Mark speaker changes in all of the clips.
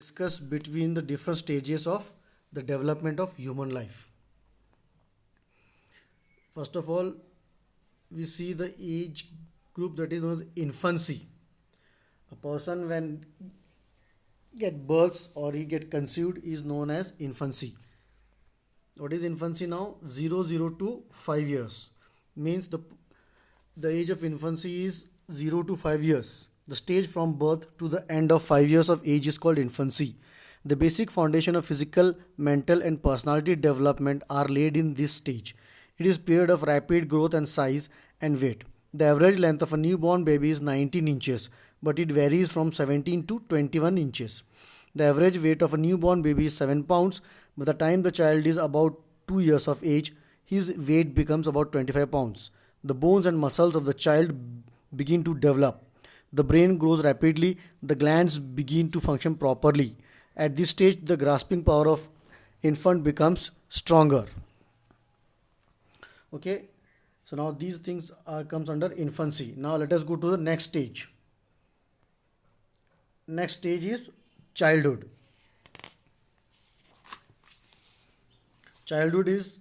Speaker 1: Discuss between the different stages of the development of human life. First of all, we see the age group that is known as infancy. A person when get births or he get conceived is known as infancy. What is infancy now? 0 to 5 years means the age of infancy is 0 to 5 years. The stage from birth to the end of 5 years of age is called infancy. The basic foundation of physical, mental and personality development are laid in this stage. It is period of rapid growth and size and weight. The average length of a newborn baby is 19 inches, but it varies from 17 to 21 inches. The average weight of a newborn baby is 7 pounds. By the time the child is about 2 years of age, his weight becomes about 25 pounds. The bones and muscles of the child begin to develop. The brain grows rapidly, the glands begin to function properly. At this stage, the grasping power of infant becomes stronger. Okay, so now these things comes under infancy. Now let us go to the next stage. Next stage is childhood. Childhood is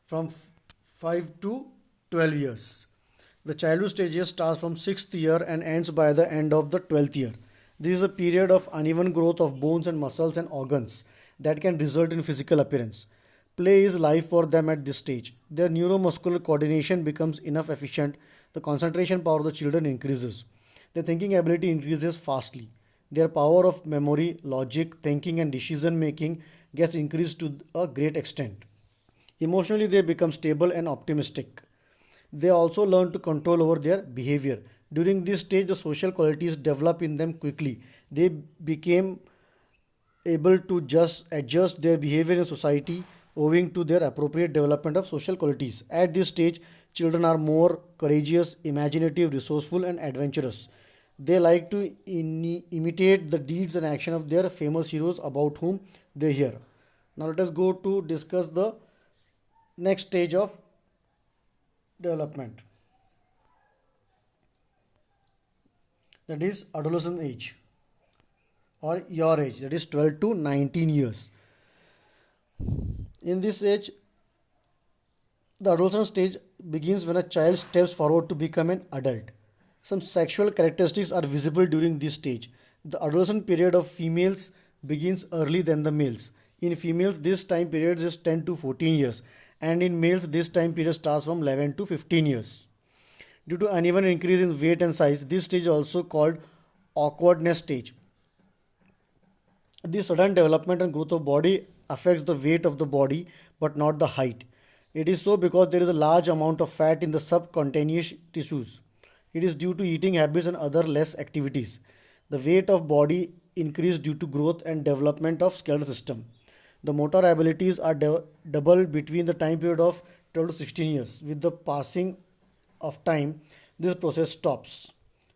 Speaker 1: from 5 to 12 years. The childhood stages starts from 6th year and ends by the end of the 12th year. This is a period of uneven growth of bones and muscles and organs that can result in physical appearance. Play is life for them at this stage. Their neuromuscular coordination becomes enough efficient. The concentration power of the children increases. Their thinking ability increases fastly. Their power of memory, logic, thinking, and decision making gets increased to a great extent. Emotionally, they become stable and optimistic. They also learn to control over their behavior. During this stage, the social qualities develop in them quickly. They became able to just adjust their behavior in society owing to their appropriate development of social qualities. At this stage, children are more courageous, imaginative, resourceful, and adventurous. They like to imitate the deeds and action of their famous heroes about whom they hear. Now, let us go to discuss the next stage of development, that is adolescent age or your age, that is 12 to 19 years. In this age, the adolescent stage begins when a child steps forward to become an adult. Some sexual characteristics are visible during this stage. The adolescent period of females begins early than the males. In females, this time period is 10 to 14 years, and in males, this time period starts from 11 to 15 years. Due to uneven increase in weight and size, this stage is also called awkwardness stage. This sudden development and growth of body affects the weight of the body but not the height. It is so because there is a large amount of fat in the subcutaneous tissues. It is due to eating habits and other less activities. The weight of body increase due to growth and development of skeletal system. The motor abilities are double between the time period of 12 to 16 years. With the passing of time, this process stops.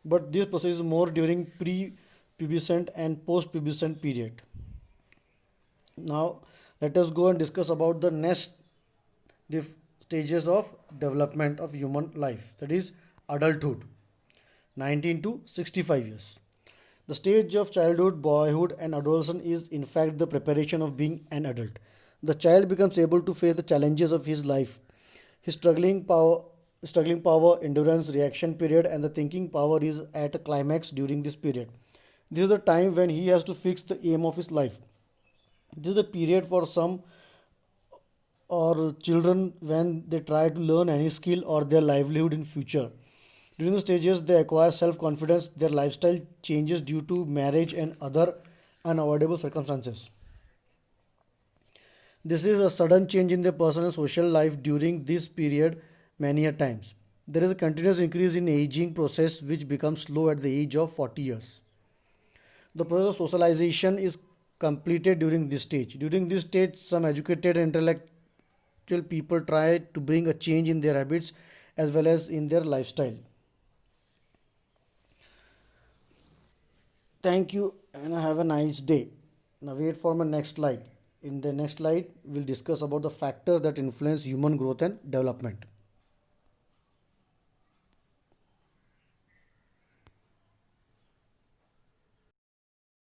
Speaker 1: But this process is more during pre-pubescent and post-pubescent period. Now, let us go and discuss about the next stages of development of human life, that is adulthood, 19 to 65 years. The stage of childhood, boyhood, and adolescence is in fact the preparation of being an adult. The child becomes able to face the challenges of his life. His struggling power, endurance, reaction period, and the thinking power is at a climax during this period. This is the time when he has to fix the aim of his life. This is the period for some or children when they try to learn any skill or their livelihood in future. During the stages, they acquire self-confidence, their lifestyle changes due to marriage and other unavoidable circumstances. This is a sudden change in their personal and social life during this period many a times. There is a continuous increase in aging process which becomes slow at the age of 40 years. The process of socialization is completed during this stage. During this stage, some educated and intellectual people try to bring a change in their habits as well as in their lifestyle. Thank you and have a nice day. Now wait for my next slide. In the next slide, we'll discuss about the factors that influence human growth and development.